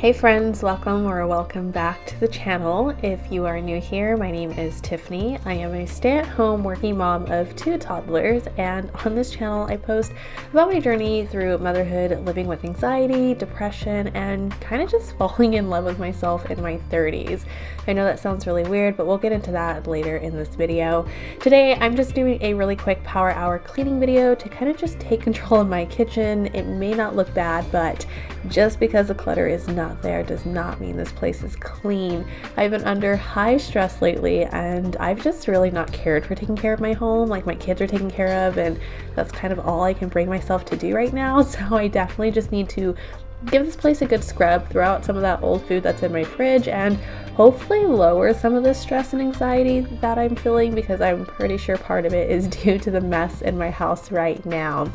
Hey friends, welcome back to the channel. If you are new here, my name is Tiffany. I am a stay-at-home working mom of 2 toddlers, and on this channel I post about my journey through motherhood, living with anxiety, depression, and kind of just falling in love with myself in my 30s. I know that sounds really weird, but we'll get into that later in this video. Today I'm just doing a really quick power hour cleaning video to kind of just take control of my kitchen. It may not look bad, but just because the clutter is not there does not mean this place is clean. I've been under high stress lately, and I've just really not cared for taking care of my home. Like, my kids are taken care of, and that's kind of all I can bring myself to do right now. So I definitely just need to give this place a good scrub, throw out some of that old food that's in my fridge, and hopefully lower some of the stress and anxiety that I'm feeling, because I'm pretty sure part of it is due to the mess in my house right now.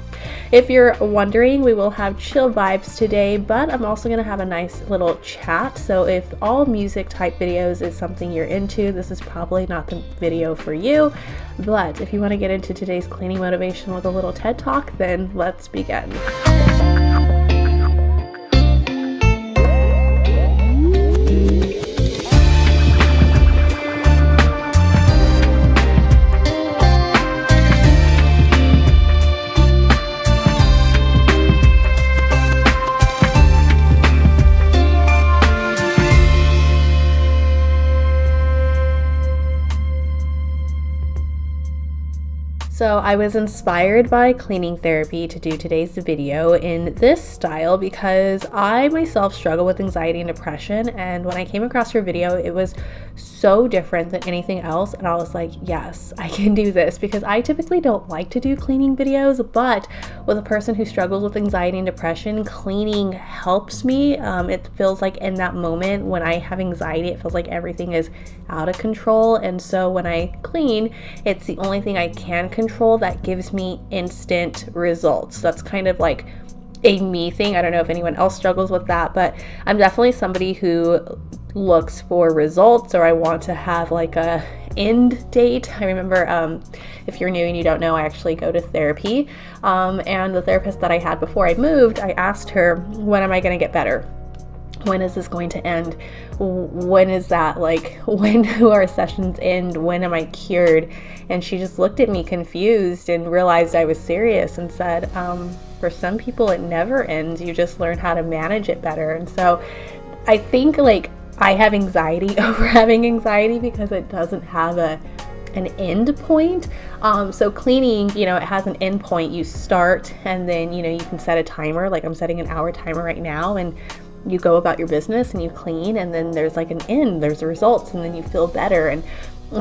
If you're wondering, we will have chill vibes today, but I'm also going to have a nice little chat. So if all music type videos is something you're into, this is probably not the video for you. But if you want to get into today's cleaning motivation with a little TED Talk, then let's begin. So I was inspired by cleaning therapy to do today's video in this style because I myself struggle with anxiety and depression, and when I came across her video, it was so different than anything else, and I was like, yes, I can do this, because I typically don't like to do cleaning videos, but with a person who struggles with anxiety and depression, cleaning helps me. It feels like in that moment when I have anxiety, it feels like everything is out of control, and so when I clean, it's the only thing I can control that gives me instant results. That's kind of like a me thing. I don't know if anyone else struggles with that, but I'm definitely somebody who looks for results, or I want to have like a end date. I remember, if you're new and you don't know, I actually go to therapy, and the therapist that I had before I moved, I asked her, when am I going to get better? When is this going to end? When is that, like, when do our sessions end? When am I cured? And she just looked at me confused and realized I was serious and said, for some people it never ends. You just learn how to manage it better. And so I think, like, I have anxiety over having anxiety because it doesn't have an end point. So cleaning, it has an end point. You start, and then, you can set a timer. Like, I'm setting an hour timer right now, and you go about your business and you clean, and then there's like an end, there's results, and then you feel better. And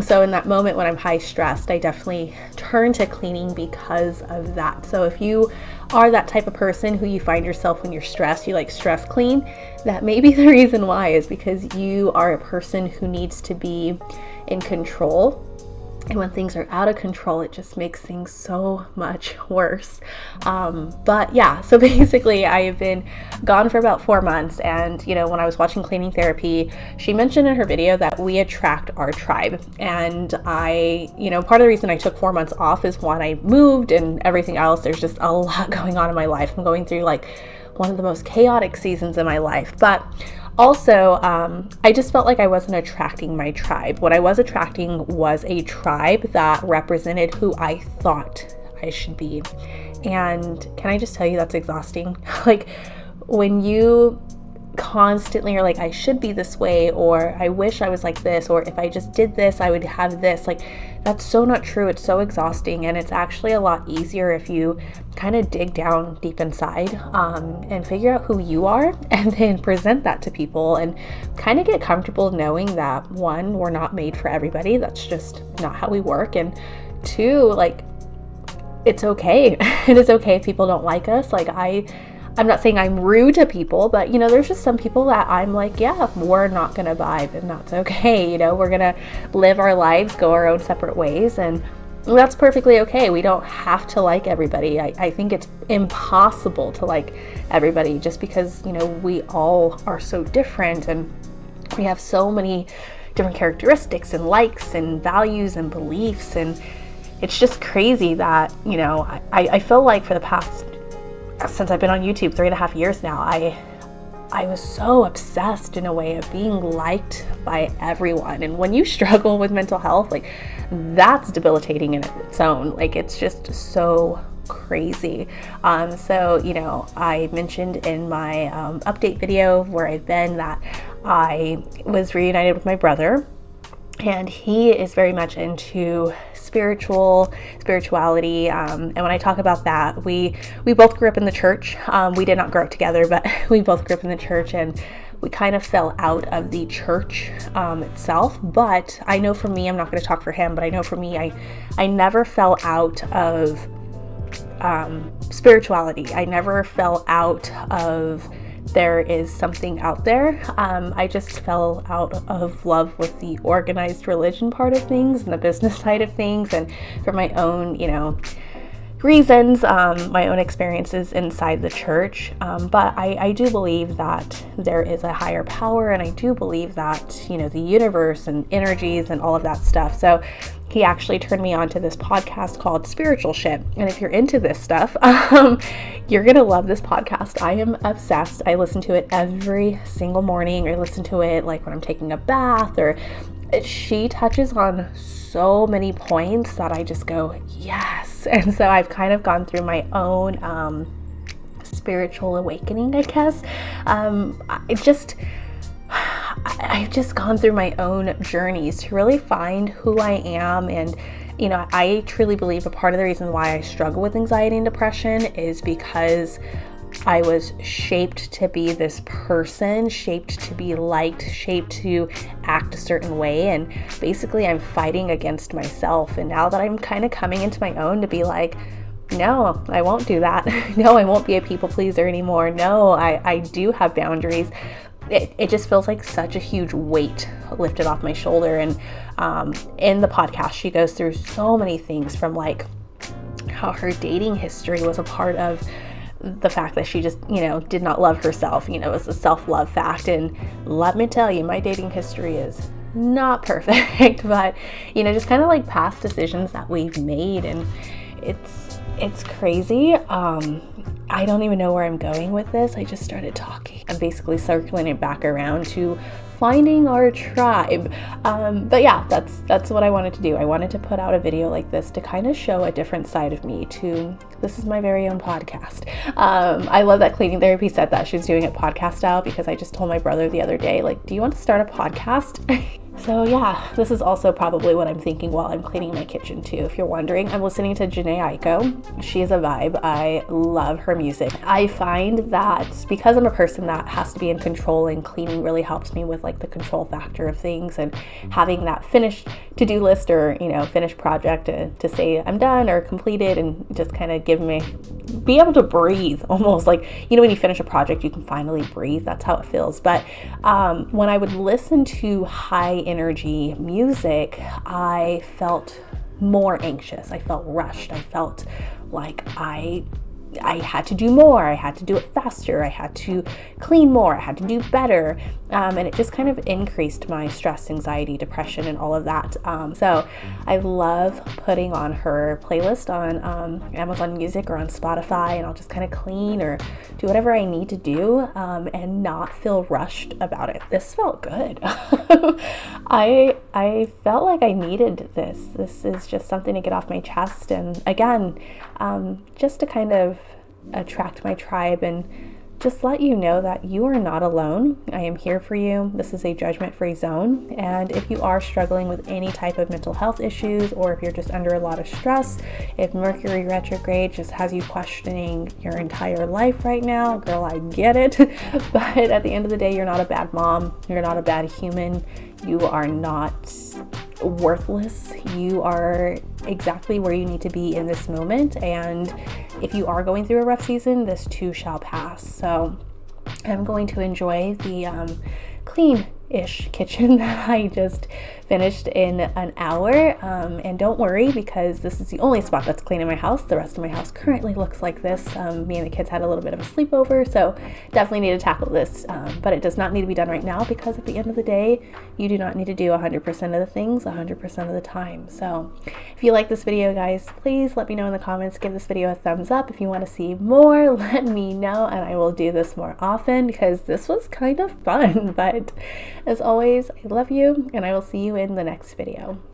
so in that moment when I'm high stressed, I definitely turn to cleaning because of that. So if you are that type of person who you find yourself when you're stressed, you like stress clean, that may be the reason why, is because you are a person who needs to be in control. And when things are out of control, it just makes things so much worse. But yeah, so basically I've been gone for about 4 months, and when I was watching cleaning therapy, she mentioned in her video that we attract our tribe. And I, part of the reason I took 4 months off is, one, I moved and everything else. There's just a lot going on in my life. I'm going through like one of the most chaotic seasons in my life. But also, I just felt like I wasn't attracting my tribe. What I was attracting was a tribe that represented who I thought I should be. And can I just tell you, that's exhausting? Like, when you constantly are like, I should be this way, or I wish I was like this, or if I just did this, I would have this. Like, that's so not true. It's so exhausting, and it's actually a lot easier if you kind of dig down deep inside, and figure out who you are, and then present that to people, and kind of get comfortable knowing that, one, we're not made for everybody. That's just not how we work. And two, like, it's okay. It is okay if people don't like us. Like, I'm not saying I'm rude to people, but there's just some people that I'm like, yeah, we're not gonna vibe, and that's okay. We're gonna live our lives, go our own separate ways, and that's perfectly okay. We don't have to like everybody. I think it's impossible to like everybody, just because we all are so different, and we have so many different characteristics and likes and values and beliefs, and it's just crazy that I feel like for the past, since I've been on YouTube 3.5 years now, I was so obsessed in a way of being liked by everyone. And when you struggle with mental health, like, that's debilitating in its own. Like, it's just so crazy. So, you know, I mentioned in my update video where I've been that I was reunited with my brother, and he is very much into spirituality. And when I talk about that, we both grew up in the church. We did not grow up together, but we both grew up in the church, and we kind of fell out of the church itself. But I know for me, I'm not going to talk for him, but I know for me, I never fell out of spirituality. I never fell out of there is something out there. I just fell out of love with the organized religion part of things and the business side of things, and for my own, you know, reasons, my own experiences inside the church. But I do believe that there is a higher power, and I do believe that, you know, the universe and energies and all of that stuff. So he actually turned me on to this podcast called Spiritual Shit. And if you're into this stuff, you're going to love this podcast. I am obsessed. I listen to it every single morning. I listen to it like when I'm taking a bath, or she touches on so many points that I just go, yes. And so I've kind of gone through my own spiritual awakening, I guess. I've just gone through my own journeys to really find who I am. And, you know, I truly believe a part of the reason why I struggle with anxiety and depression is because I was shaped to be this person, shaped to be liked, shaped to act a certain way. And basically I'm fighting against myself. And now that I'm kind of coming into my own to be like, no, I won't do that. No, I won't be a people pleaser anymore. No, I do have boundaries. It just feels like such a huge weight lifted off my shoulder. And in the podcast, she goes through so many things, from like how her dating history was a part of the fact that she just, you know, did not love herself. You know, it's a self-love fact. And let me tell you, my dating history is not perfect, but, you know, just kind of like past decisions that we've made. And it's crazy. I don't even know where I'm going with this. I just started talking. I'm basically circling it back around to finding our tribe. But yeah, that's what I wanted to do. I wanted to put out a video like this to kind of show a different side of me. This is my very own podcast. I love that Cleaning Therapy said that she was doing it podcast style, because I just told my brother the other day, like, do you want to start a podcast? So yeah, this is also probably what I'm thinking while I'm cleaning my kitchen too. If you're wondering, I'm listening to Janae Aiko. She is a vibe. I love her music. I find that because I'm a person that has to be in control, and cleaning really helps me with like the control factor of things, and having that finished to-do list, or, you know, finished project to say I'm done or completed, and just kind of be able to breathe, almost like, you know, when you finish a project, you can finally breathe. That's how it feels. But when I would listen to high energy music, I felt more anxious. I felt rushed. I felt like I had to do more. I had to do it faster. I had to clean more. I had to do better. And it just kind of increased my stress, anxiety, depression, and all of that. So I love putting on her playlist on Amazon Music or on Spotify, and I'll just kind of clean or do whatever I need to do, and not feel rushed about it. This felt good. I felt like I needed this. This is just something to get off my chest. And again, just to kind of attract my tribe and just let you know that you are not alone. I am here for you. This is a judgment-free zone. And if you are struggling with any type of mental health issues, or if you're just under a lot of stress, if Mercury retrograde just has you questioning your entire life right now, girl, I get it. But at the end of the day, you're not a bad mom. You're not a bad human. You are not worthless. You are exactly where you need to be in this moment. And if you are going through a rough season, this too shall pass. So I'm going to enjoy the clean ish kitchen that I just finished in an hour. And don't worry, because this is the only spot that's clean in my house. The rest of my house currently looks like this. Me and the kids had a little bit of a sleepover, so definitely need to tackle this, but it does not need to be done right now, because at the end of the day, you do not need to do 100% of the things 100% of the time. So if you like this video, guys, please let me know in the comments. Give this video a thumbs up. If you want to see more, let me know, and I will do this more often, because this was kind of fun. But as always, I love you, and I will see you in the next video.